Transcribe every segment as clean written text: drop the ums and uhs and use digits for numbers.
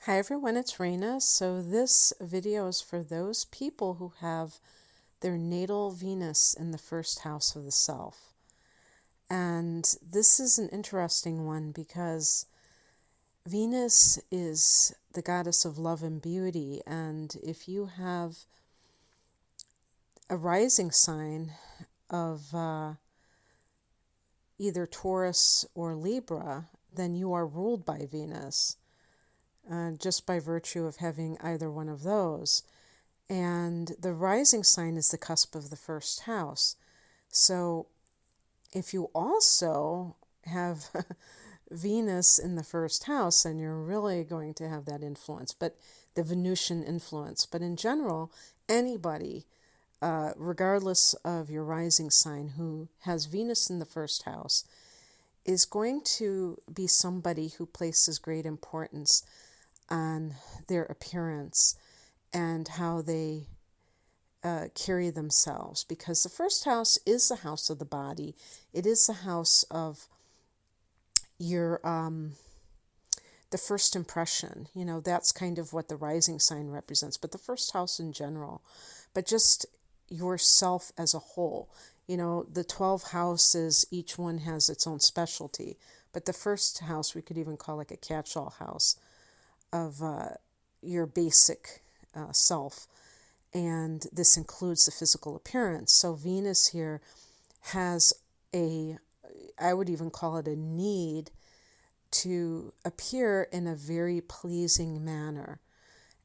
Hi everyone, it's Raina. So this video is for those people who have their natal Venus in the first house of the self. And this is an interesting one because Venus is the goddess of love and beauty. And if you have a rising sign of either Taurus or Libra, then you are ruled by Venus just by virtue of having either one of those. And the rising sign is the cusp of the first house. So if you also have Venus in the first house, then you're really going to have that influence, but the Venusian influence. But in general, anybody, regardless of your rising sign, who has Venus in the first house is going to be somebody who places great importance on their appearance and how they carry themselves, because the first house is the house of the body. It is the house of your the first impression. That's kind of what the rising sign represents, but the first house in general, but just yourself as a whole. The 12 houses, each one has its own specialty, but the first house we could even call like a catch-all house of your basic self. And this includes the physical appearance. So Venus here has I would even call it a need to appear in a very pleasing manner.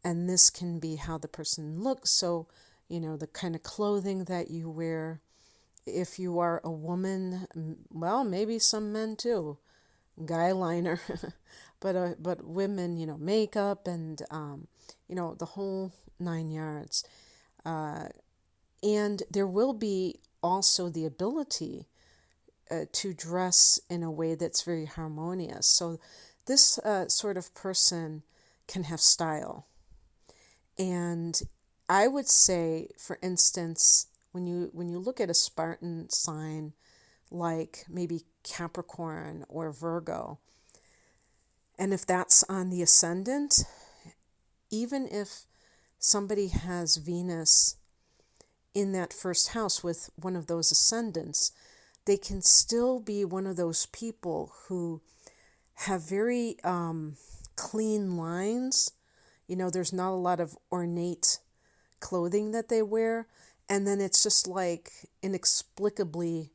And this can be how the person looks. So, the kind of clothing that you wear. If you are a woman, well, maybe some men too, guy liner, but women, makeup and the whole 9 yards. And there will be also the ability to dress in a way that's very harmonious. So this sort of person can have style. And I would say, for instance, when you look at a Spartan sign like maybe Capricorn or Virgo, and if that's on the ascendant, even if somebody has Venus in that first house with one of those ascendants, they can still be one of those people who have very clean lines. There's not a lot of ornate clothing that they wear, and then it's just like inexplicably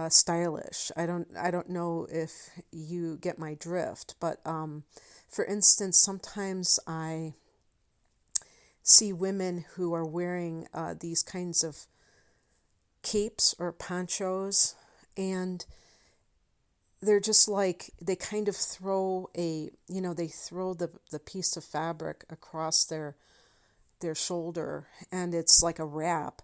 stylish. I don't know if you get my drift, but for instance, sometimes I see women who are wearing these kinds of capes or ponchos, and they're just like, they kind of throw they throw the piece of fabric across their shoulder, and it's like a wrap,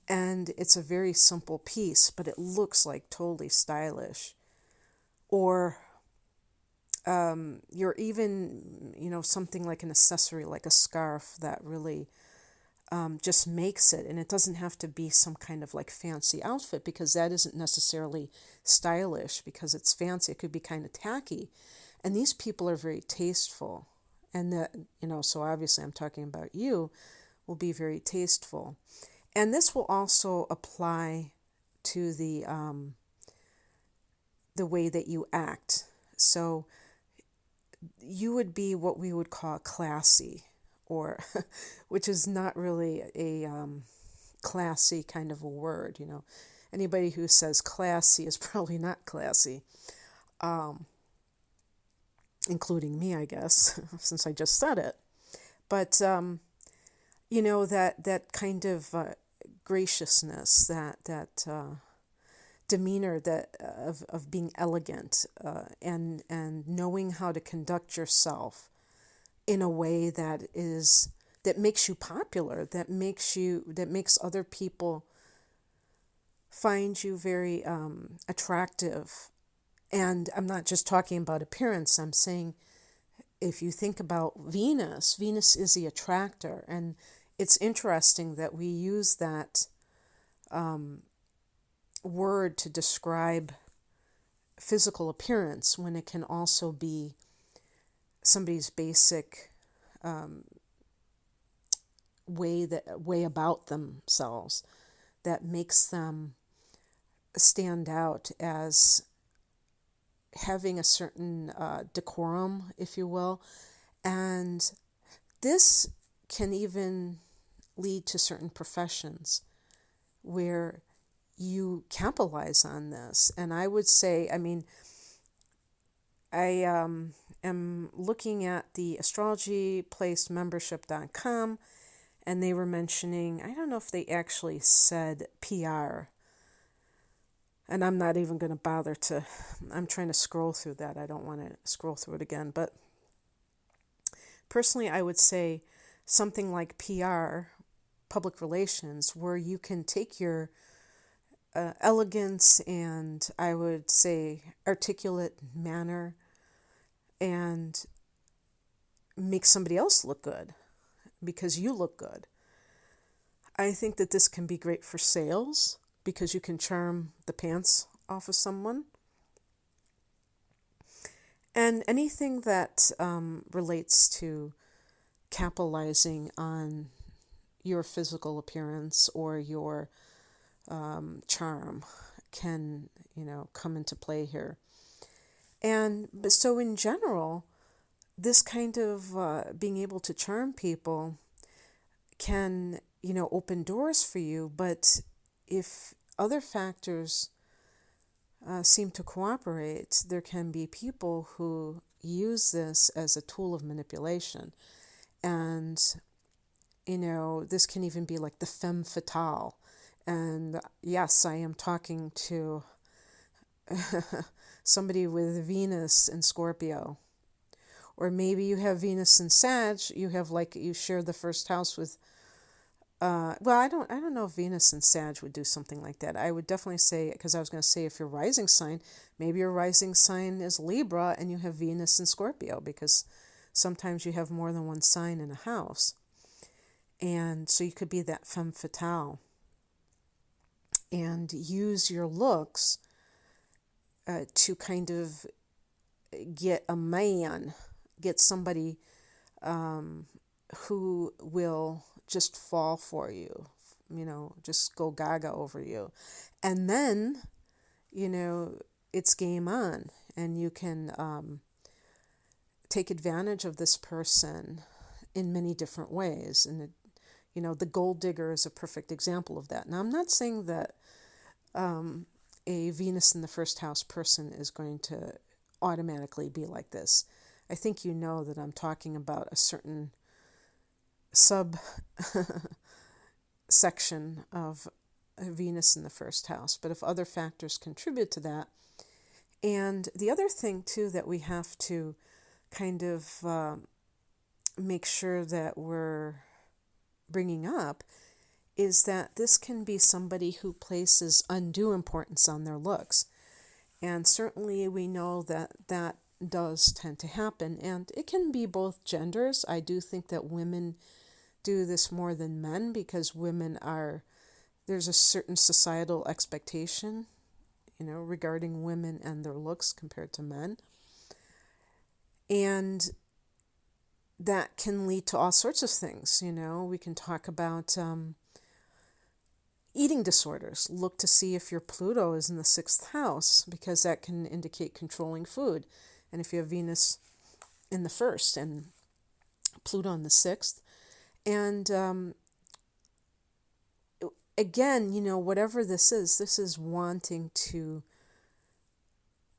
and it's a very simple piece, but it looks like totally stylish. Or you're even, something like an accessory, like a scarf that really just makes it. And it doesn't have to be some kind of like fancy outfit, because that isn't necessarily stylish because it's fancy. It could be kind of tacky. And these people are very tasteful. And that, so obviously I'm talking about you, will be very tasteful. And this will also apply to the way that you act. So you would be what we would call classy, or which is not really a classy kind of a word. Anybody who says classy is probably not classy, including me, I guess, since I just said it. But that kind of graciousness, that demeanor, that of being elegant, and knowing how to conduct yourself in a way that makes you popular, that makes other people find you very attractive. And I'm not just talking about appearance. I'm saying, if you think about Venus is the attractor, and it's interesting that we use that word to describe physical appearance when it can also be somebody's basic way about themselves that makes them stand out as having a certain decorum, if you will. And this can even lead to certain professions where you capitalize on this. And I would say, I mean, I am looking at the Astrology Place membership.com, and they were mentioning, I don't know if they actually said PR, and I'm not even going to bother to, I'm trying to scroll through that. I don't want to scroll through it again. But personally, I would say something like PR, public relations, where you can take your elegance and, I would say, articulate manner and make somebody else look good because you look good. I think that this can be great for sales because you can charm the pants off of someone. And anything that relates to capitalizing on your physical appearance or your charm can, come into play here. And so in general, this kind of being able to charm people can, open doors for you. But if other factors seem to cooperate, there can be people who use this as a tool of manipulation. And, this can even be like the femme fatale. And yes, I am talking to somebody with Venus in Scorpio. Or maybe you have Venus in Sag, you share the first house with, I don't know if Venus and Sag would do something like that. I would definitely say, because I was going to say if your rising sign, maybe your rising sign is Libra and you have Venus in Scorpio, because sometimes you have more than one sign in a house. And so you could be that femme fatale and use your looks to kind of get somebody who will just fall for you, just go gaga over you. And then, it's game on, and you can take advantage of this person in many different ways. And, the gold digger is a perfect example of that. Now, I'm not saying that a Venus in the first house person is going to automatically be like this. I think you know that I'm talking about a certain sub section of Venus in the first house. But if other factors contribute to that, and the other thing too that we have to kind of make sure that we're bringing up is that this can be somebody who places undue importance on their looks. And certainly we know that that does tend to happen. And it can be both genders. I do think that women do this more than men because there's a certain societal expectation, regarding women and their looks compared to men. And that can lead to all sorts of things. We can talk about eating disorders. Look to see if your Pluto is in the 6th house, because that can indicate controlling food. And if you have Venus in the 1st and Pluto in the 6th. And again, whatever this is wanting to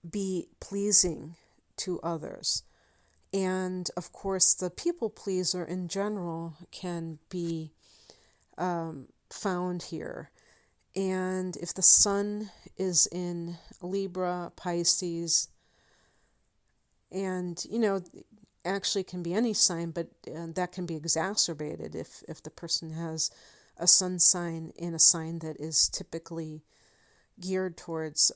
be pleasing to others. And of course, the people pleaser in general can be found here. And if the sun is in Libra, Pisces, and, actually can be any sign, but that can be exacerbated if the person has a sun sign in a sign that is typically geared towards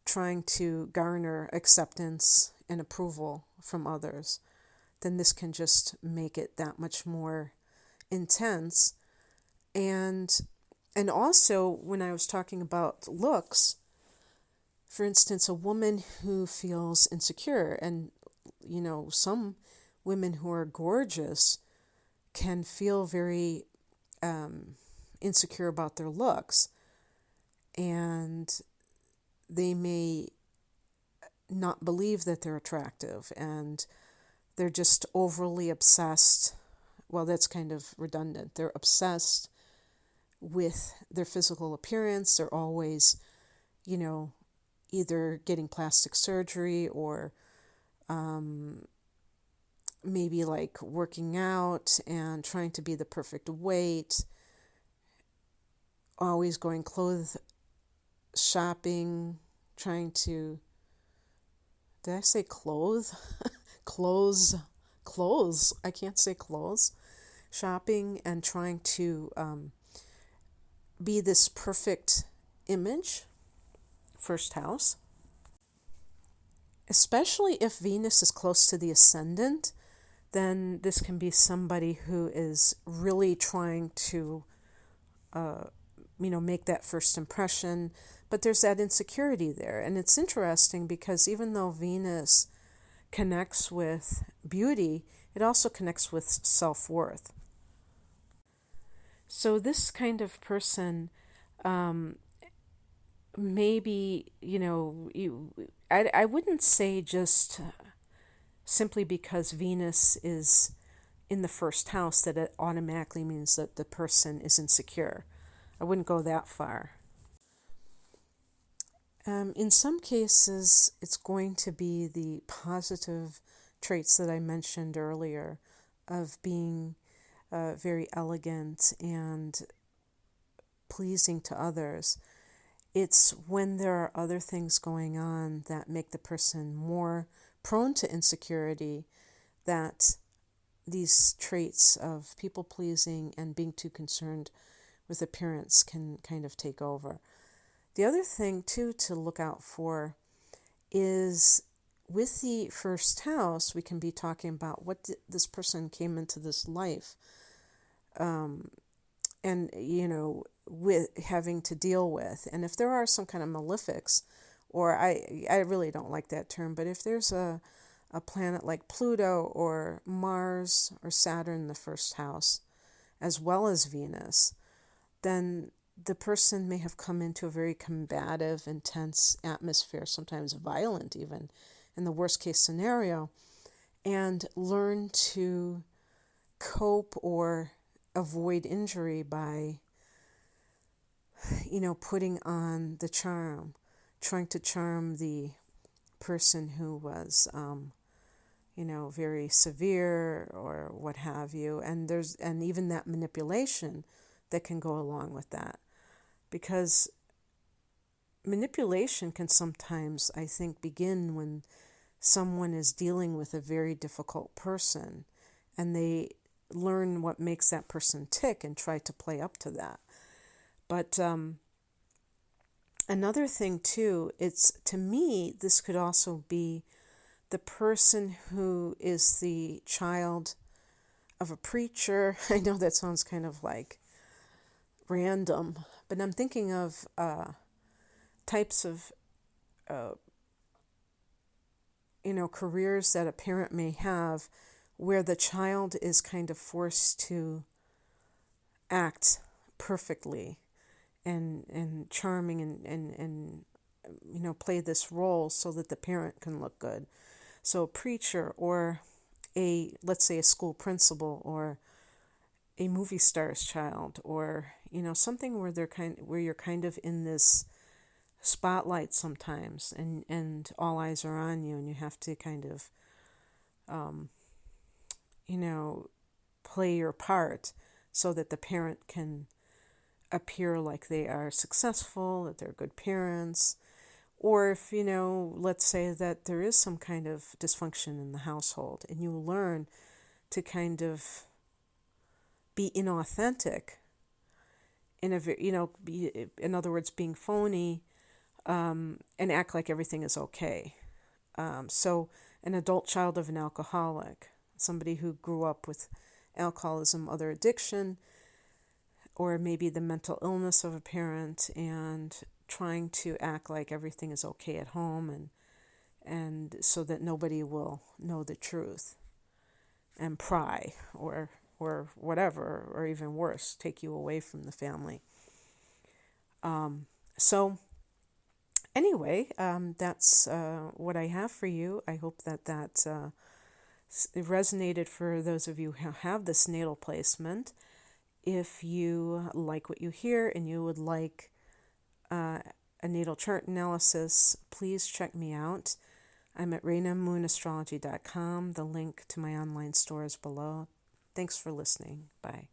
trying to garner acceptance and approval from others, then this can just make it that much more intense. And also, when I was talking about looks, for instance, a woman who feels insecure, and some women who are gorgeous can feel very insecure about their looks, and they may not believe that they're attractive, and they're just overly obsessed. Well, that's kind of redundant. They're obsessed with their physical appearance. They're always, either getting plastic surgery or maybe like working out and trying to be the perfect weight, always going clothes shopping, trying to, did I say clothes? Clothes. I can't say clothes. Shopping and trying to be this perfect image, first house. Especially if Venus is close to the ascendant, then this can be somebody who is really trying to, make that first impression. But there's that insecurity there. And it's interesting because even though Venus connects with beauty, it also connects with self-worth. So this kind of person, maybe, I wouldn't say just simply because Venus is in the first house that it automatically means that the person is insecure. I wouldn't go that far. In some cases, it's going to be the positive traits that I mentioned earlier of being very elegant and pleasing to others. It's when there are other things going on that make the person more prone to insecurity that these traits of people pleasing and being too concerned with appearance can kind of take over. The other thing, too, to look out for is with the first house, we can be talking about what this person came into this life and, with having to deal with. And if there are some kind of malefics, or I really don't like that term, but if there's a planet like Pluto or Mars or Saturn in the first house, as well as Venus, then the person may have come into a very combative, intense atmosphere, sometimes violent even, in the worst case scenario, and learn to cope or avoid injury by, putting on the charm, trying to charm the person who was, very severe or what have you. And even that manipulation that can go along with that. Because manipulation can sometimes, I think, begin when someone is dealing with a very difficult person and they learn what makes that person tick and try to play up to that. But another thing too, to me, this could also be the person who is the child of a preacher. I know that sounds kind of like random, but I'm thinking of types of careers that a parent may have where the child is kind of forced to act perfectly and charming and play this role so that the parent can look good. So a preacher or let's say a school principal or a movie star's child, or something where you're kind of in this spotlight sometimes, and all eyes are on you, and you have to kind of play your part so that the parent can appear like they are successful, that they're good parents. Or if, let's say that there is some kind of dysfunction in the household and you learn to kind of be inauthentic, in other words, being phony, and act like everything is okay. So an adult child of an alcoholic, somebody who grew up with alcoholism, other addiction, or maybe the mental illness of a parent, and trying to act like everything is okay at home and so that nobody will know the truth and pry or whatever, or even worse, take you away from the family. So anyway, that's what I have for you. I hope that it resonated for those of you who have this natal placement. If you like what you hear and you would like a natal chart analysis, please check me out. I'm at ReinaMoonAstrology.com. The link to my online store is below. Thanks for listening. Bye.